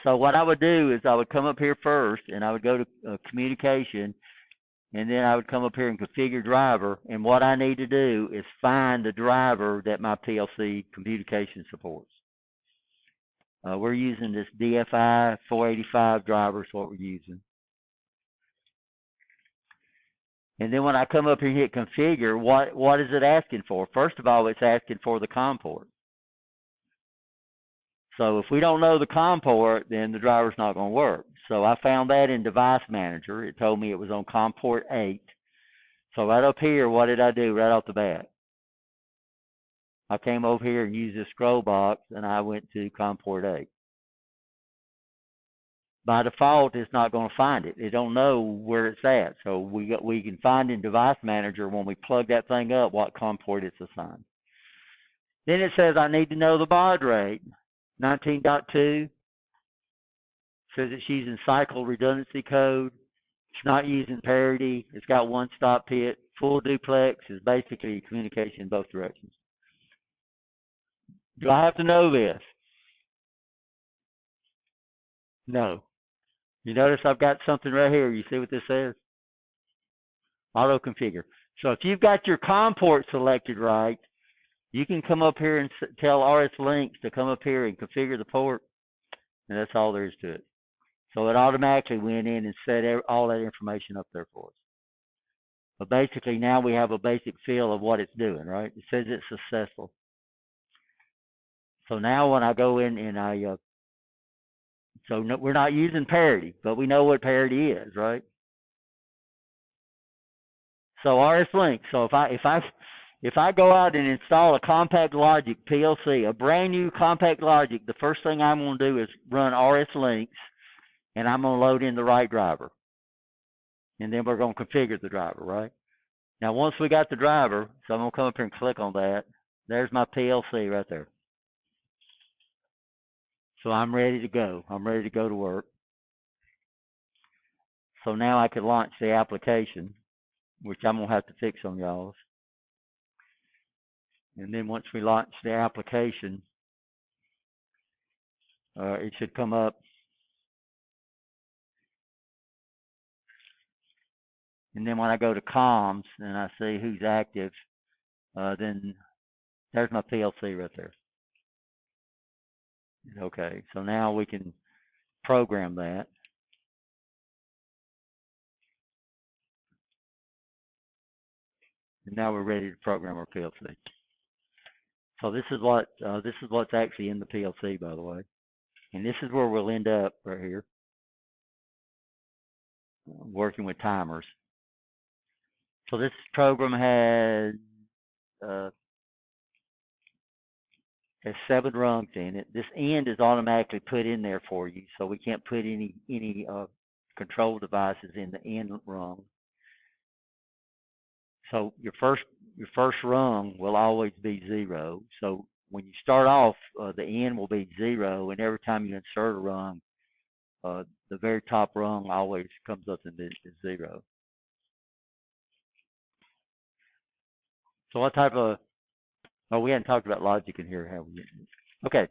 S1: So what I would do is I would come up here first, and I would go to communication, and then I would come up here and configure driver. And what I need to do is find the driver that my PLC communication supports. We're using this DFI 485 driver is what we're using. And then when I come up here and hit configure, what is it asking for? First of all, it's asking for the COM port. So if we don't know the COM port, then the driver's not going to work. So I found that in Device Manager. It told me it was on COM port 8. So right up here, what did I do right off the bat? I came over here and used this scroll box, and I went to COM port 8. By default, it's not going to find it. It don't know where it's at. So we can find in Device Manager when we plug that thing up what COM port it's assigned. Then it says I need to know the baud rate. 19.2 says it's using cycle redundancy code. It's not using parity. It's got one stop pit. Full duplex is basically communication in both directions. Do I have to know this? No. You notice I've got something right here. You see what this says? Auto configure. So if you've got your COM port selected right, you can come up here and tell RS Links to come up here and configure the port, and that's all there is to it. So it automatically went in and set all that information up there for us. But basically now we have a basic feel of what it's doing, right? It says it's successful. So now when I go in and we're not using parity, but we know what parity is, right? So RS Link. So if if I go out and install a Compact Logic PLC, a brand new Compact Logic, the first thing I'm going to do is run RS Links, and I'm going to load in the right driver. And then we're going to configure the driver, right? Now, once we got the driver, so I'm going to come up here and click on that. There's my PLC right there. So I'm ready to go. I'm ready to go to work. So now I can launch the application, which I'm going to have to fix on y'all's. And then once we launch the application, it should come up. And then when I go to comms and I see who's active, then there's my PLC right there. Okay, so now we can program that. And now we're ready to program our PLC. So this is what's actually in the PLC, by the way. And this is where we'll end up right here, working with timers. So this program has 7 rungs in it. This end is automatically put in there for you, so we can't put any control devices in the end rung. So your first rung will always be 0. So when you start off, the end will be 0, and every time you insert a rung, the very top rung always comes up in 0. So what type of? Oh, we hadn't talked about logic in here, have we? Okay.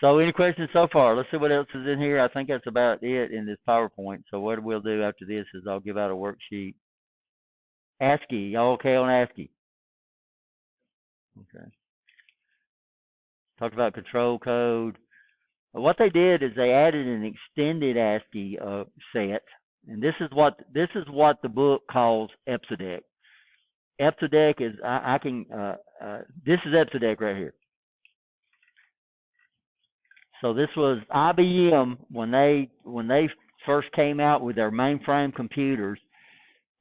S1: So any questions so far? Let's see what else is in here. I think that's about it in this PowerPoint. So what we'll do after this is I'll give out a worksheet. ASCII, y'all okay on ASCII? Okay. Talked about control code. What they did is they added an extended ASCII set, and this is what the book calls EPSODEC. EPSODEC is this is EPSODEC right here. So this was IBM when they first came out with their mainframe computers.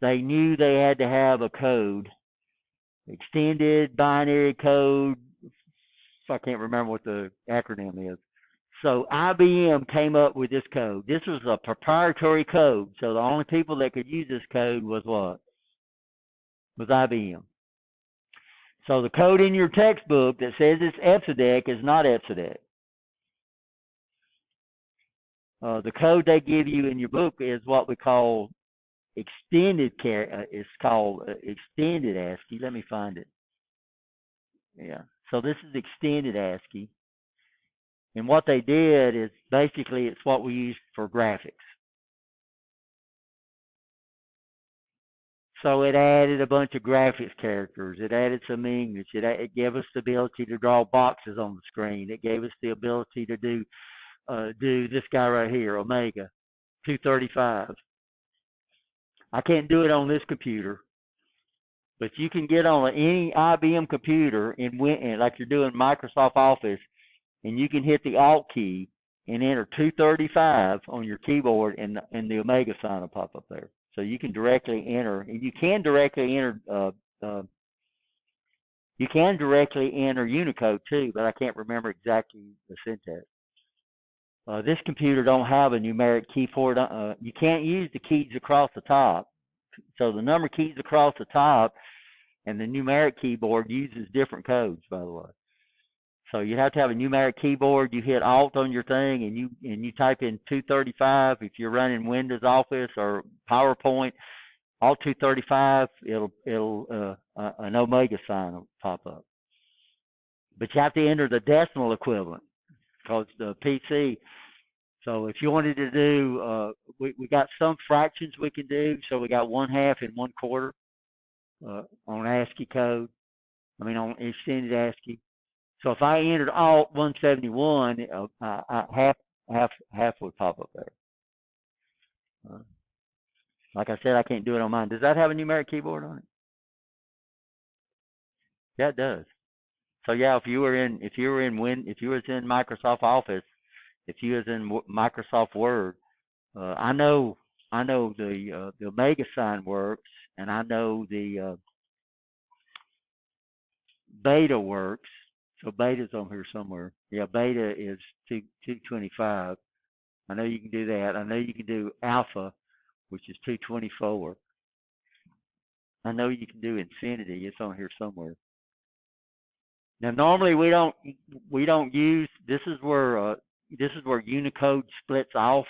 S1: They knew they had to have a code, extended binary code. I can't remember what the acronym is. So IBM came up with this code. This was a proprietary code. So the only people that could use this code was what? Was IBM. So the code in your textbook that says it's EPSODEC is not EPSODEC. The code they give you in your book is what we call extended it's called extended ASCII. Let me find it. Yeah. So this is extended ASCII. And what they did is basically it's what we use for graphics. So it added a bunch of graphics characters. It added some English. It gave us the ability to draw boxes on the screen. It gave us the ability to do this guy right here, Omega 235. I can't do it on this computer, but you can get on any IBM computer and like you're doing Microsoft Office, and you can hit the Alt key and enter 235 on your keyboard, and the Omega sign will pop up there. So you can directly enter, and you can directly enter Unicode too, but I can't remember exactly the syntax. This computer don't have a numeric keyboard. You can't use the keys across the top. So the number keys across the top and the numeric keyboard uses different codes, by the way. So you have to have a numeric keyboard. You hit Alt on your thing, and you type in 235. If you're running Windows Office or PowerPoint, Alt 235, it'll an Omega sign will pop up. But you have to enter the decimal equivalent because the PC. So if you wanted to do, we got some fractions we can do. So we got 1/2 and 1/4 on ASCII code. I mean on extended ASCII. So if I entered Alt 171, half would pop up there. Like I said, I can't do it on mine. Does that have a numeric keyboard on it? Yeah, it does. So yeah, if you was in Microsoft Office, if you was in Microsoft Word, I know the Omega sign works, and I know the beta works. So beta's on here somewhere. Yeah, beta is 225. I know you can do that. I know you can do alpha, which is 224. I know you can do infinity. It's on here somewhere. Now, normally we don't use. This is where Unicode splits off.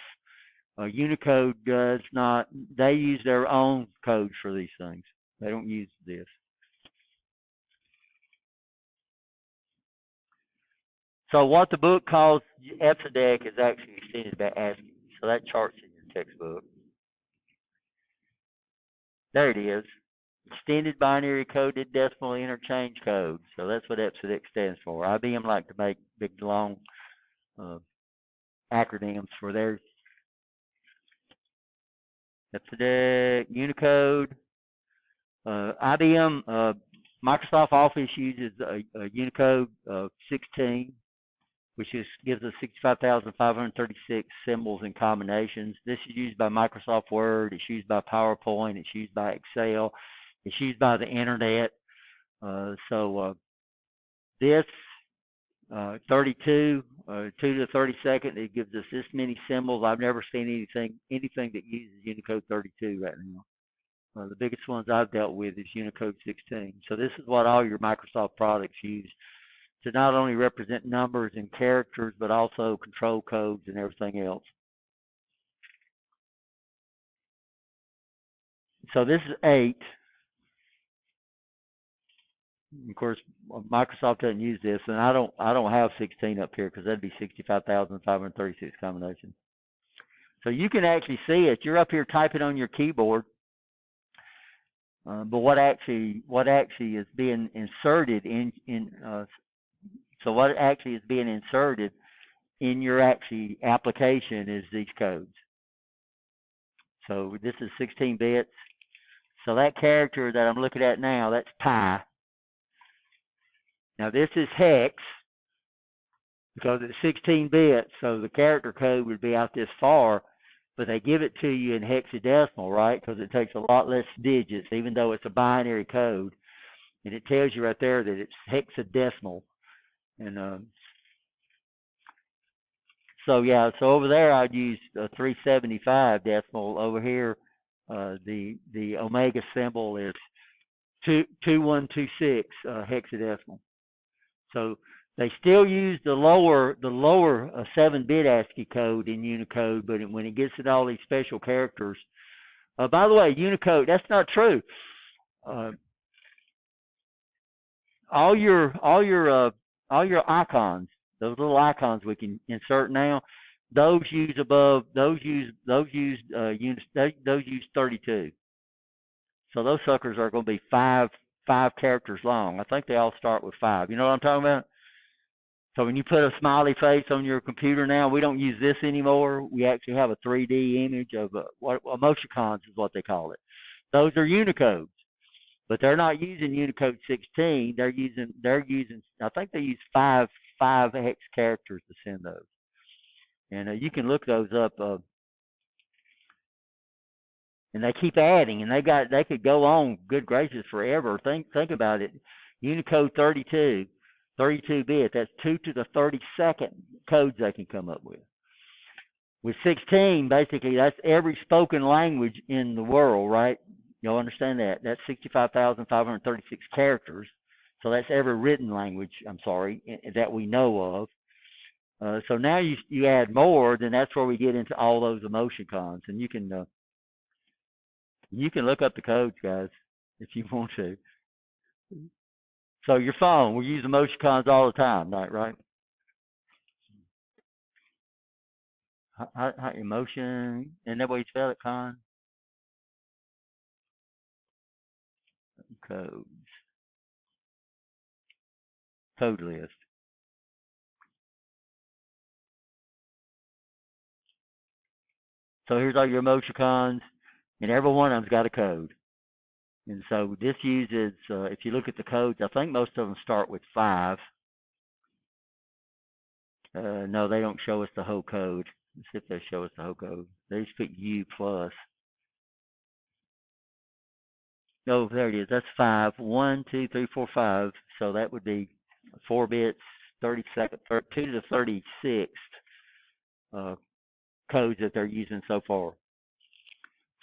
S1: Unicode does not. They use their own codes for these things. They don't use this. So what the book calls EBCDEC is actually extended by ASCII. So that chart's in your textbook. There it is. Extended Binary Coded Decimal Interchange Code. So that's what EBCDEC stands for. IBM like to make big, long acronyms for their EBCDEC, Unicode. IBM, Microsoft Office uses a Unicode 16, which gives us 65,536 symbols and combinations. This is used by Microsoft Word. It's used by PowerPoint. It's used by Excel. It's used by the Internet. This 32, 2 to the 32nd, it gives us this many symbols. I've never seen anything that uses Unicode 32 right now. The biggest ones I've dealt with is Unicode 16. So this is what all your Microsoft products use to not only represent numbers and characters, but also control codes and everything else. So this is 8. Of course, Microsoft doesn't use this, and I don't have 16 up here because that'd be 65,536 combinations. So you can actually see it. You're up here typing on your keyboard. But what actually is being inserted so what actually is being inserted in your application is these codes. So this is 16 bits. So that character that I'm looking at now, that's pi. Now this is hex because it's 16 bits, so the character code would be out this far. But they give it to you in hexadecimal, right? Because it takes a lot less digits, even though it's a binary code. And it tells you right there that it's hexadecimal. And so over there I'd use 375 decimal. Over here, the omega symbol is 2126 hexadecimal. So they still use the lower 7-bit ASCII code in Unicode, but when it gets to all these special characters, by the way, Unicode, that's not true. All your icons, those little icons we can insert now, those use 32. So those suckers are going to be five characters long. I think they all start with 5. You know what I'm talking about? So when you put a smiley face on your computer now, we don't use this anymore. We actually have a 3D image of what emoticons is what they call it. Those are Unicodes, but they're not using Unicode 16. They're using. I think they use 5 hex characters to send those, and you can look those up. And they keep adding, and they could go on, good gracious, forever. Think about it. Unicode 32 bit, that's 2 to the 32nd codes they can come up with. With 16, basically, that's every spoken language in the world, right? You'll understand that. That's 65,536 characters. So that's every written language, that we know of. So now you add more, then that's where we get into all those emoticons. And you can look up the codes, guys, if you want to. So your phone, we use emoticons all the time, right? How emotion, isn't that way you spell it, Con? Codes. Code list. So here's all your emoticons, and every one of them's got a code. And so this uses, if you look at the codes, I think most of them start with 5. No, they don't show us the whole code. Let's see if they show us the whole code. They just put U plus. No, there it is. That's 5. 1, 2, 3, 4, 5. So that would be 4 bits, 32nd, 2 to the 36th codes that they're using so far.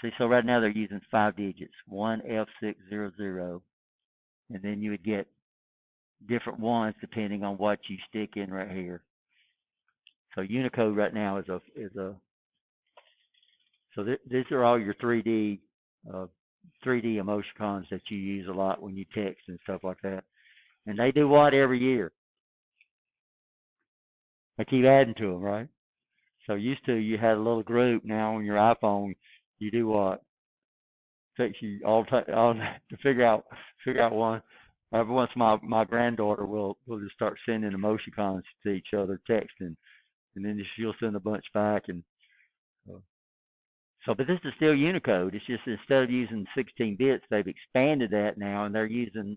S1: See, so right now they're using 5 digits, 1F600, and then you would get different ones depending on what you stick in right here. So Unicode right now is a so these are all your 3D emoticons that you use a lot when you text and stuff like that. And they do what every year? They keep adding to them, right? So used to you had a little group. Now on your iPhone, you do what? Takes you all to figure out one. Every once my granddaughter will just start sending emoticons to each other, texting, and then she'll send a bunch back. And so, but this is still Unicode. It's just instead of using 16 bits, they've expanded that now, and they're using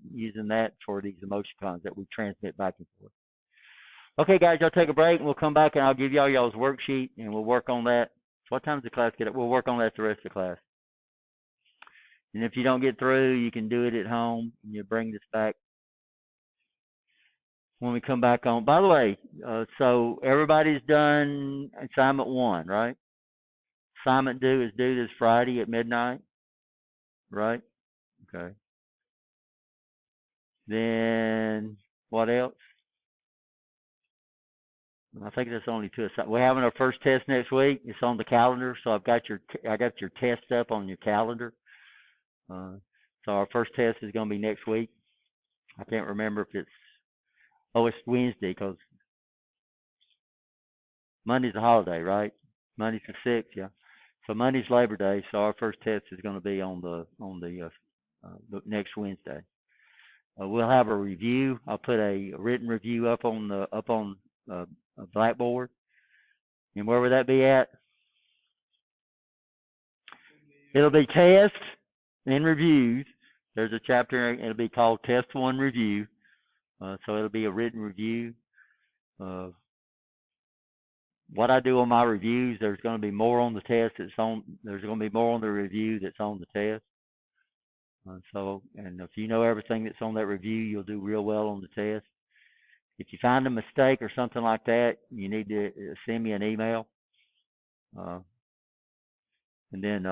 S1: that for these emoticons that we transmit back and forth. Okay, guys, y'all take a break, and we'll come back, and I'll give y'all's worksheet, and we'll work on that. So what time does the class get up? We'll work on that the rest of the class. And if you don't get through, you can do it at home, and you bring this back when we come back on. By the way, so everybody's done assignment 1, right? Assignment due is due this Friday at midnight, right? Okay. Then what else? I think that's only 2 assignments. We're having our first test next week. It's on the calendar, so I got your test up on your calendar. So our first test is going to be next week. I can't remember if it's it's Wednesday because Monday's a holiday, right? Monday's the 6th, yeah. So Monday's Labor Day, so our first test is going to be on the next Wednesday. We'll have a review. I'll put a written review up on Blackboard. And where would that be at? It'll be tests and reviews. There's a chapter. It'll be called Test 1 Review. So it'll be a written review. What I do on my reviews, there's going to be more on the test there's going to be more on the review that's on the test. And if you know everything that's on that review, you'll do real well on the test. If you find a mistake or something like that, you need to send me an email. And then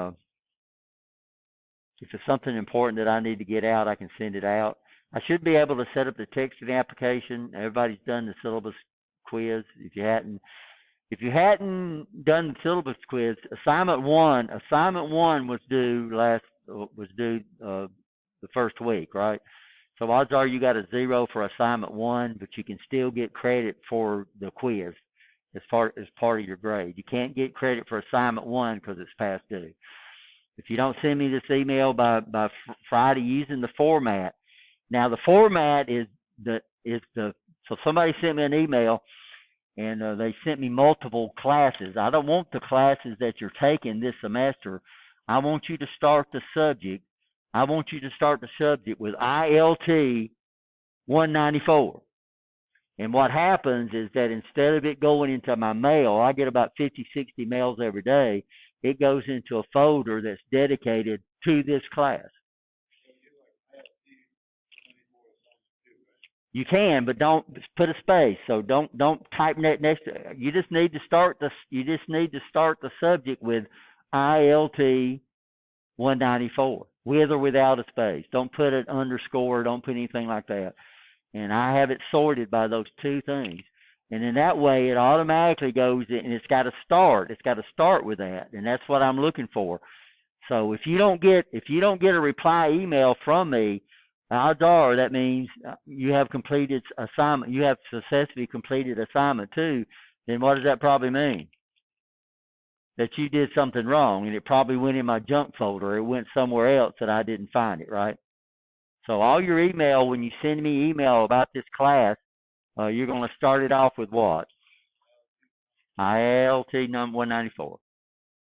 S1: if it's something important that I need to get out, I can send it out. I should be able to set up the texting application. Everybody's done the syllabus quiz. If you hadn't done the syllabus quiz, assignment one was due the first week, right? So odds are you got a 0 for assignment 1, but you can still get credit for the quiz as part of your grade. You can't get credit for assignment 1 because it's past due. If you don't send me this email by Friday using the format, now the format so somebody sent me an email and they sent me multiple classes. I don't want the classes that you're taking this semester. I want you to start the subject. I want you to start the subject with ILT 194. And what happens is that instead of it going into my mail, I get about 50, 60 mails every day. It goes into a folder that's dedicated to this class. You can, but don't put a space. So don't type that next to. You just need to start the subject with ILT 194 with or without a space. Don't put an underscore. Don't put anything like that. And I have it sorted by those 2 things. And in that way, it automatically goes in, and it's got to start. It's got to start with that, and that's what I'm looking for. So if you don't get a reply email from me, odds are that means you have completed assignment. You have successfully completed assignment 2. Then what does that probably mean? That you did something wrong, and it probably went in my junk folder. It went somewhere else that I didn't find it, right? So all your email, when you send me email about this class, you're going to start it off with what? ILT number 194.